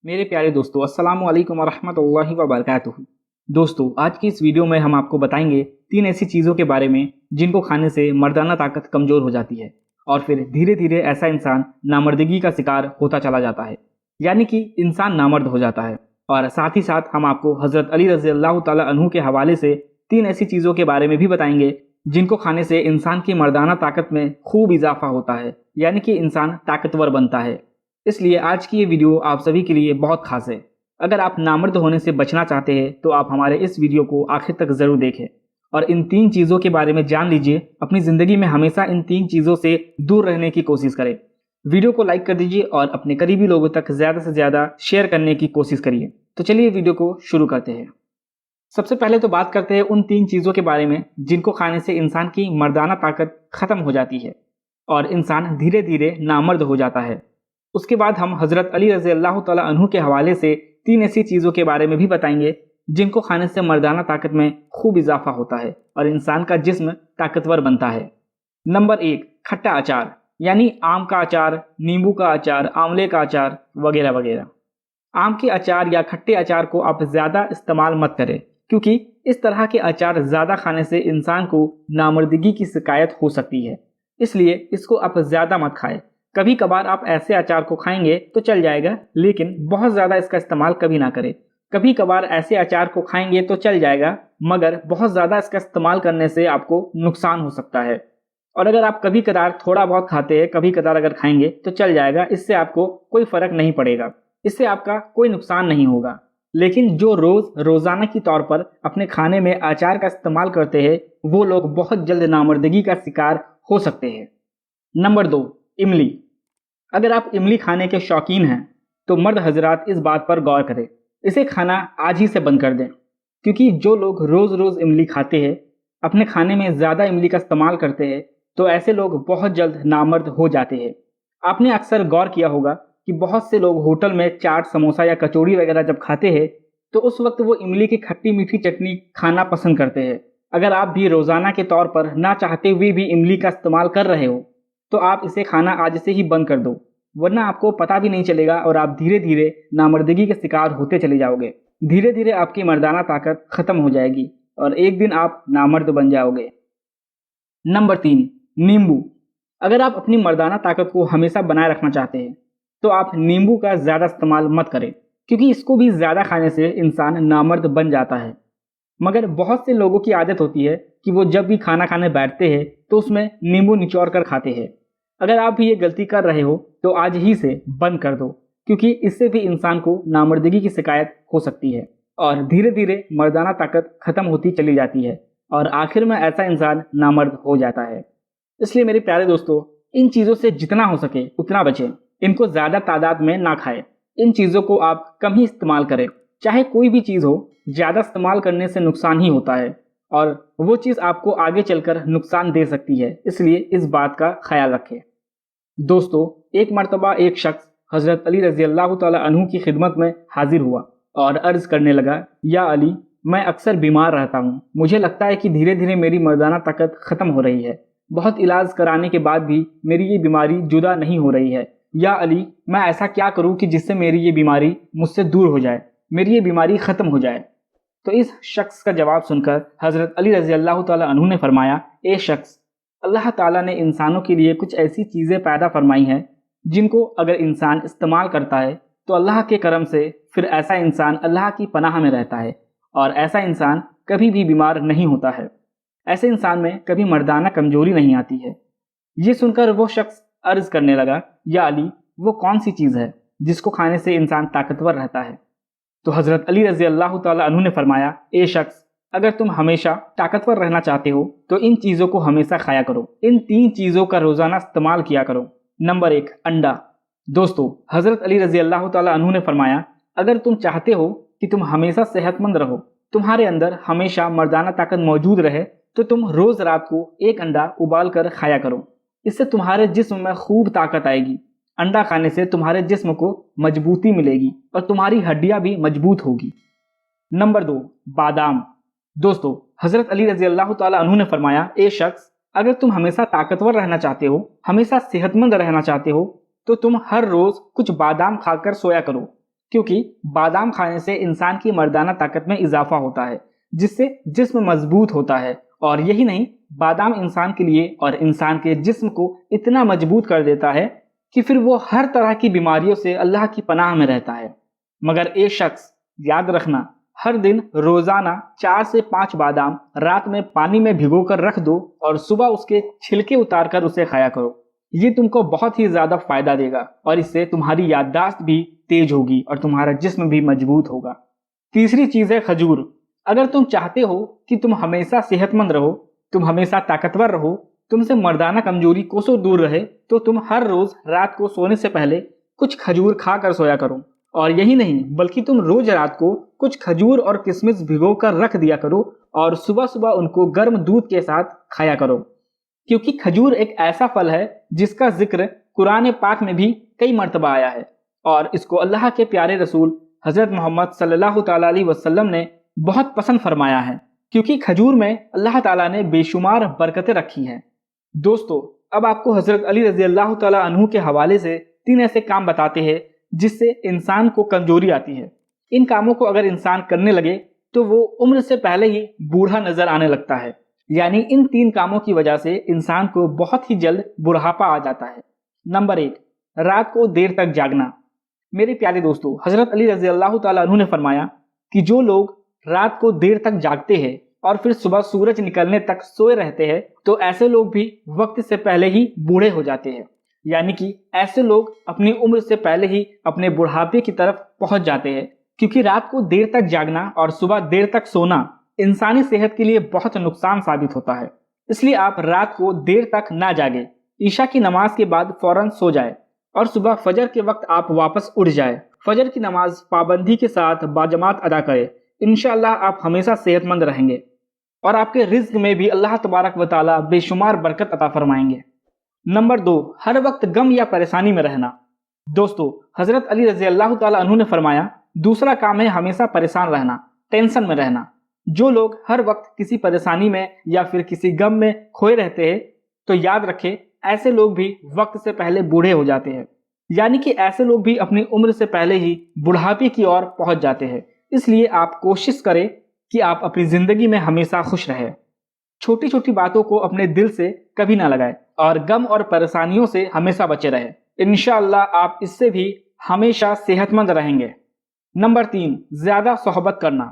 मेरे प्यारे दोस्तों, अस्सलाम वालेकुम वरहमतुल्लाहि वबरकातुहू। दोस्तों, आज की इस वीडियो में हम आपको बताएंगे 3 ऐसी चीज़ों के बारे में जिनको खाने से मर्दाना ताकत कमज़ोर हो जाती है और फिर धीरे धीरे ऐसा इंसान नामर्दगी का शिकार होता चला जाता है, यानी कि इंसान नामर्द हो जाता है। और साथ ही साथ हम आपको हज़रत अली रज़ी अल्लाह ताला अन्हु के हवाले से 3 ऐसी चीज़ों के बारे में भी बताएंगे जिनको खाने से इंसान की मर्दाना ताकत में खूब इजाफा होता है, यानी कि इंसान ताकतवर बनता है। इसलिए आज की ये वीडियो आप सभी के लिए बहुत खास है। अगर आप नामर्द होने से बचना चाहते हैं तो आप हमारे इस वीडियो को आखिर तक ज़रूर देखें और इन 3 चीज़ों के बारे में जान लीजिए। अपनी ज़िंदगी में हमेशा इन 3 चीज़ों से दूर रहने की कोशिश करें। वीडियो को लाइक कर दीजिए और अपने करीबी लोगों तक ज़्यादा से ज़्यादा शेयर करने की कोशिश करिए। तो चलिए वीडियो को शुरू करते हैं। सबसे पहले तो बात करते हैं उन 3 चीज़ों के बारे में जिनको खाने से इंसान की मर्दाना ताकत ख़त्म हो जाती है और इंसान धीरे धीरे नामर्द हो जाता है। उसके बाद हम हज़रत अली रज़ी अल्लाह ताला अन्हु के हवाले से 3 ऐसी चीज़ों के बारे में भी बताएंगे जिनको खाने से मर्दाना ताकत में खूब इजाफा होता है और इंसान का जिस्म ताकतवर बनता है। नंबर 1, खट्टा अचार, यानी आम का अचार, नींबू का अचार, आंवले का अचार वगैरह वगैरह। आम के अचार या खट्टे अचार को आप ज़्यादा इस्तेमाल मत करें, क्योंकि इस तरह के अचार ज़्यादा खाने से इंसान को नामर्दगी की शिकायत हो सकती है। इसलिए इसको आप ज़्यादा मत खाएं। कभी कभार आप ऐसे अचार को खाएंगे तो चल जाएगा, लेकिन बहुत ज़्यादा इसका इस्तेमाल कभी ना करें। कभी कभार ऐसे अचार को खाएंगे तो चल जाएगा, मगर बहुत ज़्यादा इसका इस्तेमाल करने से आपको नुकसान हो सकता है। और अगर आप कभी कभार थोड़ा बहुत खाते हैं, कभी कभार अगर खाएंगे तो चल जाएगा, इससे आपको कोई फ़र्क नहीं पड़ेगा, इससे आपका कोई नुकसान नहीं होगा। लेकिन जो रोज़ाना के तौर पर अपने खाने में अचार का इस्तेमाल करते हैं, वो लोग बहुत जल्द नामर्दगी का शिकार हो सकते हैं। नंबर 2, इमली। अगर आप इमली खाने के शौकीन हैं तो मर्द हजरात इस बात पर गौर करें, इसे खाना आज ही से बंद कर दें, क्योंकि जो लोग रोज़ रोज़ इमली खाते हैं, अपने खाने में ज़्यादा इमली का इस्तेमाल करते हैं, तो ऐसे लोग बहुत जल्द नामर्द हो जाते हैं। आपने अक्सर गौर किया होगा कि बहुत से लोग होटल में चाट, समोसा या कचौड़ी वगैरह जब खाते हैं तो उस वक्त वो इमली की खट्टी मीठी चटनी खाना पसंद करते हैं। अगर आप भी रोज़ाना के तौर पर ना चाहते हुए भी इमली का इस्तेमाल कर रहे हो तो आप इसे खाना आज से ही बंद कर दो, वरना आपको पता भी नहीं चलेगा और आप धीरे धीरे नामर्दगी के शिकार होते चले जाओगे। धीरे धीरे आपकी मर्दाना ताकत खत्म हो जाएगी और एक दिन आप नामर्द बन जाओगे। नंबर 3, नींबू। अगर आप अपनी मर्दाना ताकत को हमेशा बनाए रखना चाहते हैं तो आप नींबू का ज़्यादा इस्तेमाल मत करें, क्योंकि इसको भी ज़्यादा खाने से इंसान नामर्द बन जाता है। मगर बहुत से लोगों की आदत होती है कि वो जब भी खाना खाने बैठते हैं तो उसमें नींबू निचोड़ कर खाते हैं। अगर आप भी ये गलती कर रहे हो तो आज ही से बंद कर दो, क्योंकि इससे भी इंसान को नामर्दगी की शिकायत हो सकती है और धीरे धीरे मर्दाना ताकत खत्म होती चली जाती है और आखिर में ऐसा इंसान नामर्द हो जाता है। इसलिए मेरे प्यारे दोस्तों, इन चीज़ों से जितना हो सके उतना बचें। इनको ज़्यादा तादाद में ना खाएं। इन चीज़ों को आप कम ही इस्तेमाल करें। चाहे कोई भी चीज़ हो, ज़्यादा इस्तेमाल करने से नुकसान ही होता है और वो चीज़ आपको आगे चलकर नुकसान दे सकती है, इसलिए इस बात का ख्याल रखें। दोस्तों, एक मर्तबा एक शख्स हज़रत अली रज़ी अल्लाह ताला अन्हु की खिदमत में हाजिर हुआ और अर्ज़ करने लगा, या अली, मैं अक्सर बीमार रहता हूँ। मुझे लगता है कि धीरे धीरे मेरी मर्दाना ताकत ख़त्म हो रही है। बहुत इलाज कराने के बाद भी मेरी ये बीमारी जुदा नहीं हो रही है। या अली, मैं ऐसा क्या करूँ कि जिससे मेरी ये बीमारी मुझसे दूर हो जाए, मेरी ये बीमारी ख़त्म हो जाए। तो इस शख्स का जवाब सुनकर हज़रत अली रज़ी अल्लाह ताला अन्हु ने फरमाया, ए शख्स, अल्लाह ताला ने इंसानों के लिए कुछ ऐसी चीज़ें पैदा फरमाई हैं जिनको अगर इंसान इस्तेमाल करता है तो अल्लाह के करम से फिर ऐसा इंसान अल्लाह की पनाह में रहता है और ऐसा इंसान कभी भी बीमार नहीं होता है। ऐसे इंसान में कभी मर्दाना कमजोरी नहीं आती है। ये सुनकर वो शख्स अर्ज़ करने लगा, या अली, वो कौन सी चीज़ है जिसको खाने से इंसान ताकतवर रहता है? तो हज़रत अली रज़ी अल्लाह ताला अन्हु ने फरमाया, ए शख्स, अगर तुम हमेशा ताकतवर रहना चाहते हो तो इन चीज़ों को हमेशा खाया करो। इन 3 चीज़ों का रोज़ाना इस्तेमाल किया करो। नंबर 1, अंडा। दोस्तों, हज़रत अली रज़ी अल्लाह ताला अन्हु ने फरमाया, अगर तुम चाहते हो कि तुम हमेशा सेहतमंद रहो, तुम्हारे अंदर हमेशा मर्दाना ताकत मौजूद रहे, तो तुम रोज़ रात को एक अंडा उबाल कर खाया करो। इससे तुम्हारे जिस्म में खूब ताकत आएगी। अंडा खाने से तुम्हारे जिस्म को मजबूती मिलेगी और तुम्हारी हड्डियाँ भी मजबूत होगी। नंबर 2, बादाम। दोस्तों, हज़रत अली रज़ी अल्लाह ताला अन्हु ने फरमाया, ए शख्स, अगर तुम हमेशा ताकतवर रहना चाहते हो, हमेशा सेहतमंद रहना चाहते हो, तो तुम हर रोज़ कुछ बादाम खाकर सोया करो। کیونکہ بادام کھانے سے انسان کی مردانہ طاقت میں اضافہ ہوتا ہے، جس سے جسم مضبوط ہوتا ہے، اور یہی نہیں، بادام انسان کے لیے اور انسان کے جسم کو اتنا مضبوط کر دیتا ہے کہ پھر وہ ہر طرح کی بیماریوں سے اللہ کی پناہ میں رہتا ہے۔ مگر ایک شخص، یاد رکھنا، ہر دن روزانہ 4 سے 5 بادام رات میں پانی میں بھگو کر رکھ دو اور صبح اس کے چھلکے اتار کر اسے کھایا کرو۔ یہ تم کو بہت ہی زیادہ فائدہ دے گا، اور اس سے تمہاری یادداشت بھی تیز ہوگی اور تمہارا جسم بھی مضبوط ہوگا۔ تیسری چیز ہے کھجور۔ اگر تم چاہتے ہو کہ تم ہمیشہ صحت مند رہو، تم ہمیشہ طاقتور رہو، تم سے مردانہ کمزوری کوسوں دور رہے، تو تم ہر روز رات کو سونے سے پہلے کچھ کھجور کھا کر سویا کرو۔ اور یہی نہیں بلکہ تم روز رات کو کچھ کھجور اور کشمش بھگو کر رکھ دیا کرو اور صبح صبح ان کو گرم دودھ کے ساتھ کھایا کرو، کیونکہ کھجور ایک ایسا پھل ہے جس کا ذکر قرآن پاک میں بھی کئی مرتبہ آیا ہے، اور اس کو اللہ کے پیارے رسول حضرت محمد صلی اللہ تعالیٰ علیہ وسلم نے بہت پسند فرمایا ہے، کیونکہ کھجور میں اللہ تعالیٰ نے بے شمار برکتیں رکھی ہیں۔ دوستو، اب آپ کو حضرت علی رضی اللہ تعالیٰ عنہ کے حوالے سے 3 ایسے کام بتاتے ہیں جس سے انسان کو کمزوری آتی ہے۔ ان کاموں کو اگر انسان کرنے لگے تو وہ عمر سے پہلے ہی بوڑھا نظر آنے لگتا ہے، یعنی ان 3 کاموں کی وجہ سے انسان کو بہت ہی جلد بڑھاپا آ جاتا ہے۔ نمبر 1، رات کو دیر تک جاگنا۔ میرے پیارے دوستو، حضرت علی رضی اللہ تعالیٰ عنہ نے فرمایا کہ جو لوگ رات کو دیر تک جاگتے ہیں اور پھر صبح سورج نکلنے تک سوئے رہتے ہیں تو ایسے لوگ بھی وقت سے پہلے ہی بوڑھے ہو جاتے ہیں، یعنی کہ ایسے لوگ اپنی عمر سے پہلے ہی اپنے بڑھاپے کی طرف پہنچ جاتے ہیں، کیونکہ رات کو دیر تک جاگنا اور صبح دیر تک سونا انسانی صحت کے لیے بہت نقصان ثابت ہوتا ہے۔ اس لیے آپ رات کو دیر تک نہ جاگیں، عشاء کی نماز کے بعد فوراً سو جائے اور صبح فجر کے وقت آپ واپس اٹھ جائے، فجر کی نماز پابندی کے ساتھ باجماعت ادا کرے۔ انشاءاللہ آپ ہمیشہ صحت مند رہیں گے، اور آپ کے رزق میں بھی اللہ تبارک و تعالیٰ بے شمار برکت عطا فرمائیں گے۔ نمبر 2، ہر وقت غم یا پریشانی میں رہنا۔ دوستو، حضرت علی رضی اللہ تعالیٰ عنہ نے فرمایا، دوسرا کام ہے ہمیشہ پریشان رہنا، ٹینشن میں رہنا۔ جو لوگ ہر وقت کسی پریشانی میں یا پھر کسی غم میں کھوئے رہتے ہیں تو یاد رکھیں، ایسے لوگ بھی وقت سے پہلے بوڑھے ہو جاتے ہیں، یعنی کہ ایسے لوگ بھی اپنی عمر سے پہلے ہی بڑھاپے کی اور پہنچ جاتے ہیں۔ اس لیے آپ کوشش کریں کہ آپ اپنی زندگی میں ہمیشہ خوش رہیں، چھوٹی چھوٹی باتوں کو اپنے دل سے کبھی نہ لگائیں اور غم اور پریشانیوں سے ہمیشہ بچے رہیں۔ انشاءاللہ آپ اس سے بھی ہمیشہ صحت مند رہیں گے۔ نمبر 3، زیادہ صحبت کرنا۔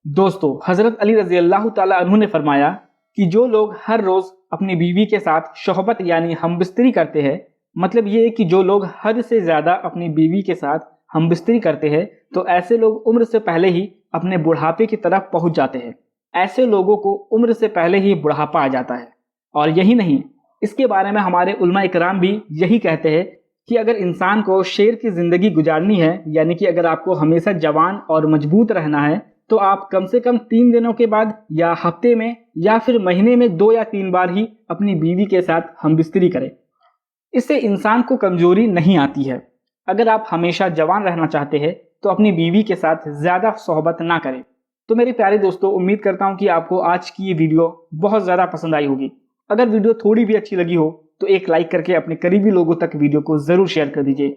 دوستو، حضرت علی رضی اللہ تعالیٰ عنہ نے فرمایا کہ جو لوگ ہر روز اپنی بیوی کے ساتھ صحبت یعنی ہم بستری کرتے ہیں، مطلب یہ ہے کہ جو لوگ حد سے زیادہ اپنی بیوی کے ساتھ ہم بستری کرتے ہیں تو ایسے لوگ عمر سے پہلے ہی اپنے بڑھاپے کی طرف پہنچ جاتے ہیں۔ ایسے لوگوں کو عمر سے پہلے ہی بڑھاپا آ جاتا ہے۔ اور یہی نہیں، اس کے بارے میں ہمارے علماء اکرام بھی یہی کہتے ہیں کہ اگر انسان کو شیر کی زندگی گزارنی ہے، یعنی کہ اگر آپ کو ہمیشہ جوان اور مضبوط رہنا ہے، تو آپ کم سے کم 3 دنوں کے بعد یا ہفتے میں یا پھر مہینے میں 2 یا 3 بار ہی اپنی بیوی کے ساتھ ہم بستری کریں۔ اس سے انسان کو کمزوری نہیں آتی ہے۔ اگر آپ ہمیشہ جوان رہنا چاہتے ہیں تو اپنی بیوی کے ساتھ زیادہ صحبت نہ کریں۔ تو میرے پیارے دوستو، امید کرتا ہوں کہ آپ کو آج کی یہ ویڈیو بہت زیادہ پسند آئی ہوگی۔ اگر ویڈیو تھوڑی بھی اچھی لگی ہو تو ایک لائک کر کے اپنے قریبی لوگوں تک ویڈیو کو ضرور شیئر کر دیجیے،